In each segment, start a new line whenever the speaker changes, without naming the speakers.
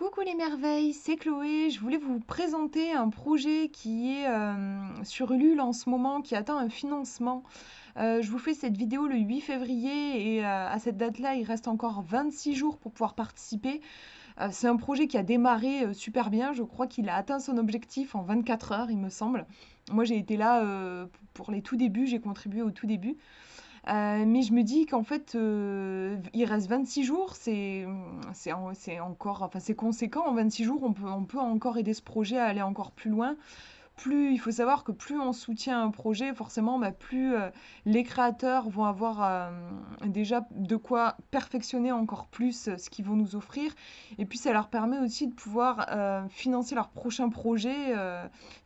Coucou les merveilles, c'est Chloé. Je voulais vous présenter un projet qui est sur Ulule en ce moment, qui attend un financement. Je vous fais cette vidéo le 8 février et à cette date-là, il reste encore 26 jours pour pouvoir participer. C'est un projet qui a démarré super bien. Je crois qu'il a atteint son objectif en 24 heures, il me semble. Moi, j'ai été là pour les tout débuts, j'ai contribué au tout début. Mais je me dis qu'en fait, il reste 26 jours, c'est encore, enfin c'est conséquent. En 26 jours, on peut encore aider ce projet à aller encore plus loin. Il faut savoir que plus on soutient un projet, forcément, bah, plus les créateurs vont avoir déjà de quoi perfectionner encore plus ce qu'ils vont nous offrir. Et puis ça leur permet aussi de pouvoir financer leur prochain projet.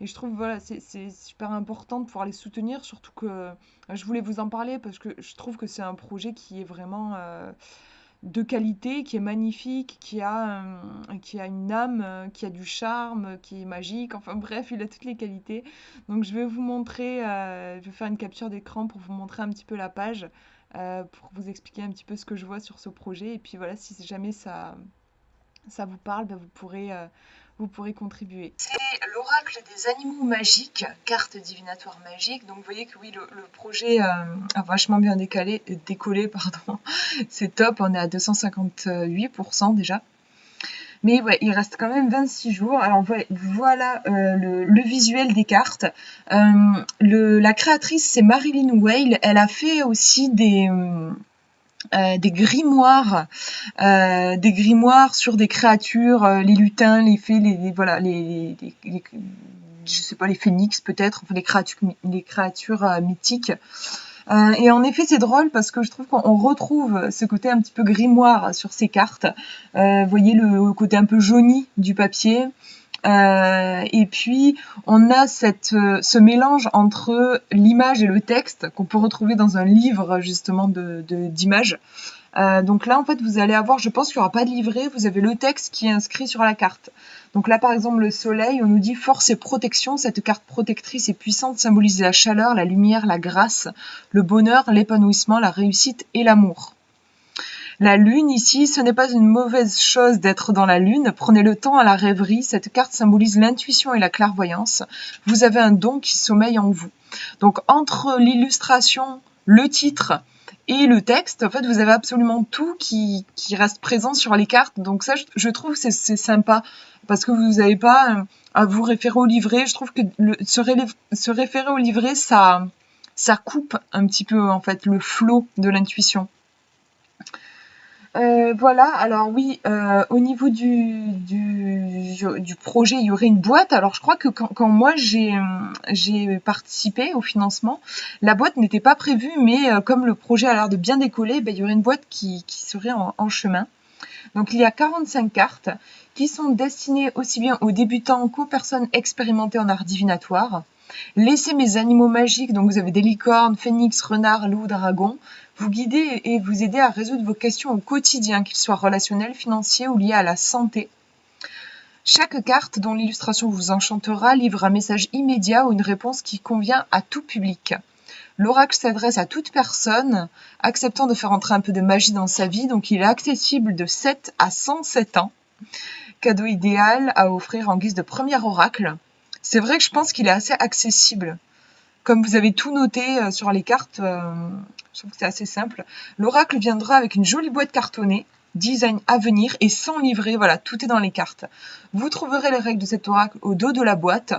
Et je trouve voilà, c'est super important de pouvoir les soutenir, surtout que je voulais vous en parler parce que je trouve que c'est un projet qui est vraiment de qualité, qui est magnifique, qui a une âme, qui a du charme, qui est magique. Enfin bref, il a toutes les qualités. Donc je vais vous montrer, je vais faire une capture d'écran pour vous montrer un petit peu la page, pour vous expliquer un petit peu ce que je vois sur ce projet. Et puis voilà, si jamais ça vous parle, ben vous pourrez contribuer. C'est l'oracle des animaux magiques, carte divinatoire magique. Donc vous voyez que oui, le projet a vachement bien décollé, pardon. C'est top, on est à 258% déjà. Mais ouais, il reste quand même 26 jours. Alors voilà le visuel des cartes. La créatrice, c'est Marilyn Whale. Elle a fait aussi des grimoires sur des créatures, les lutins, les fées, voilà, je sais pas, les phénix peut-être, enfin les créatures mythiques. Et en effet, c'est drôle parce que je trouve qu'on retrouve ce côté un petit peu grimoire sur ces cartes. Vous voyez le côté un peu jauni du papier. Et puis, on a ce mélange entre l'image et le texte qu'on peut retrouver dans un livre justement d'images. Donc là, en fait, vous allez avoir, je pense qu'il n'y aura pas de livret, vous avez le texte qui est inscrit sur la carte. Donc là, par exemple, le soleil, on nous dit force et protection. Cette carte protectrice et puissante symbolise la chaleur, la lumière, la grâce, le bonheur, l'épanouissement, la réussite et l'amour. La lune ici, ce n'est pas une mauvaise chose d'être dans la lune. Prenez le temps à la rêverie. Cette carte symbolise l'intuition et la clairvoyance. Vous avez un don qui sommeille en vous. Donc entre l'illustration, le titre et le texte, en fait, vous avez absolument tout qui reste présent sur les cartes. Donc ça, je trouve que c'est sympa parce que vous n'avez pas à vous référer au livret. Je trouve que se référer au livret, ça coupe un petit peu en fait le flot de l'intuition. Voilà, alors oui, au niveau du projet, il y aurait une boîte. Alors je crois que quand moi j'ai participé au financement, la boîte n'était pas prévue, mais comme le projet a l'air de bien décoller, ben, il y aurait une boîte qui serait en chemin. Donc il y a 45 cartes qui sont destinées aussi bien aux débutants qu'aux personnes expérimentées en art divinatoire. Laissez mes animaux magiques, donc vous avez des licornes, phénix, renards, loups, dragons, vous guider et vous aider à résoudre vos questions au quotidien, qu'ils soient relationnels, financiers ou liés à la santé. Chaque carte dont l'illustration vous enchantera livre un message immédiat ou une réponse qui convient à tout public. L'oracle s'adresse à toute personne acceptant de faire entrer un peu de magie dans sa vie, donc il est accessible de 7 à 107 ans. Cadeau idéal à offrir en guise de premier oracle. C'est vrai que je pense qu'il est assez accessible. Comme vous avez tout noté sur les cartes, je trouve que c'est assez simple. L'oracle viendra avec une jolie boîte cartonnée, design à venir et sans livret. Voilà, tout est dans les cartes. Vous trouverez les règles de cet oracle au dos de la boîte.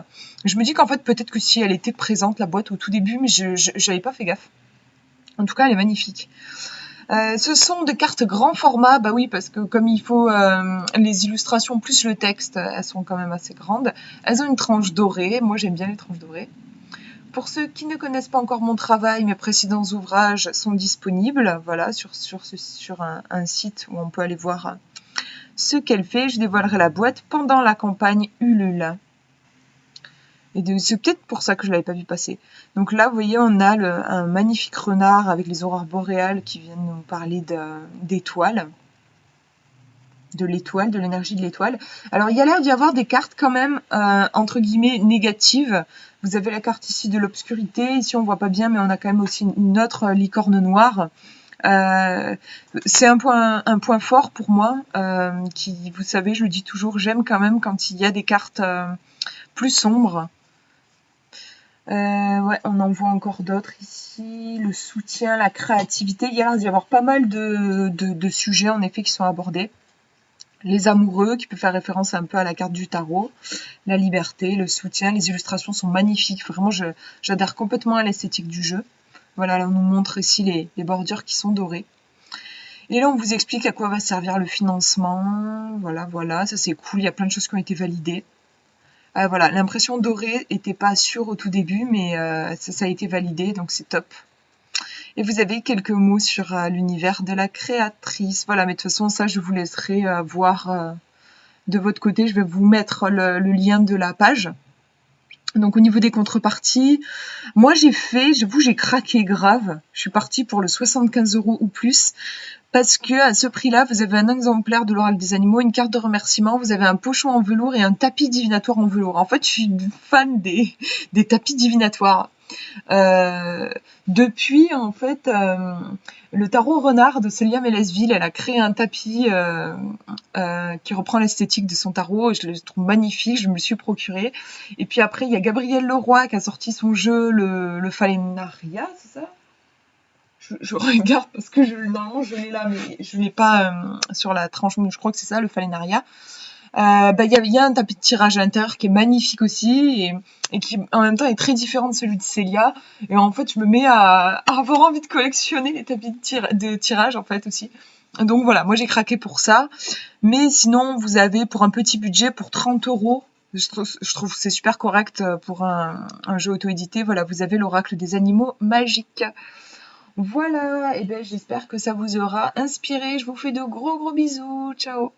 Je me dis qu'en fait, peut-être que si elle était présente, la boîte, au tout début, mais je n'avais pas fait gaffe. En tout cas, elle est magnifique. Ce sont des cartes grand format, bah oui, parce que comme il faut les illustrations plus le texte, elles sont quand même assez grandes. Elles ont une tranche dorée, moi j'aime bien les tranches dorées. Pour ceux qui ne connaissent pas encore mon travail, mes précédents ouvrages sont disponibles, voilà, sur un site où on peut aller voir ce qu'elle fait. Je dévoilerai la boîte pendant la campagne Ulule. Et c'est peut-être pour ça que je ne l'avais pas vu passer. Donc là, vous voyez, on a un magnifique renard avec les aurores boréales qui viennent nous parler d'étoiles, de l'étoile, de l'énergie de l'étoile. Alors, il y a l'air d'y avoir des cartes quand même, entre guillemets, négatives. Vous avez la carte ici de l'obscurité. Ici, on ne voit pas bien, mais on a quand même aussi une autre licorne noire. C'est un point fort pour moi, qui, vous savez, je le dis toujours, j'aime quand même quand il y a des cartes plus sombres. Ouais, on en voit encore d'autres ici. Le soutien, la créativité. Il y a l'air d'y avoir pas mal de sujets, en effet, qui sont abordés. Les amoureux, qui peut faire référence un peu à la carte du tarot. La liberté, le soutien. Les illustrations sont magnifiques. Vraiment, j'adhère complètement à l'esthétique du jeu. Voilà, là, on nous montre ici les bordures qui sont dorées. Et là, on vous explique à quoi va servir le financement. Voilà, ça c'est cool. Il y a plein de choses qui ont été validées. Voilà, l'impression dorée était pas sûre au tout début, mais ça a été validé, donc c'est top. Et vous avez quelques mots sur l'univers de la créatrice. Voilà, mais de toute façon, ça, je vous laisserai voir de votre côté. Je vais vous mettre le lien de la page. Donc au niveau des contreparties, moi j'ai craqué grave. Je suis partie pour le 75 € ou plus. Parce que à ce prix-là, vous avez un exemplaire de l'oracle des animaux, une carte de remerciement, vous avez un pochon en velours et un tapis divinatoire en velours. En fait, je suis fan des tapis divinatoires. Depuis, en fait, le tarot renard de Célia Mélesville, elle a créé un tapis qui reprend l'esthétique de son tarot. Je le trouve magnifique, je me le suis procuré. Et puis après, il y a Gabrielle Leroy qui a sorti son jeu, le Falenaria, c'est ça? Je regarde parce que normalement je l'ai là, mais je l'ai pas sur la tranche, mais je crois que c'est ça, le Falenaria. Il y a un tapis de tirage à l'intérieur qui est magnifique aussi et qui en même temps est très différent de celui de Célia. Et en fait, je me mets à avoir envie de collectionner les tapis de tirage en fait aussi. Donc voilà, moi j'ai craqué pour ça. Mais sinon, vous avez pour un petit budget, pour 30 €, je trouve que c'est super correct pour un jeu auto-édité. Voilà, vous avez l'oracle des animaux magiques. Voilà, et j'espère que ça vous aura inspiré. Je vous fais de gros bisous. Ciao.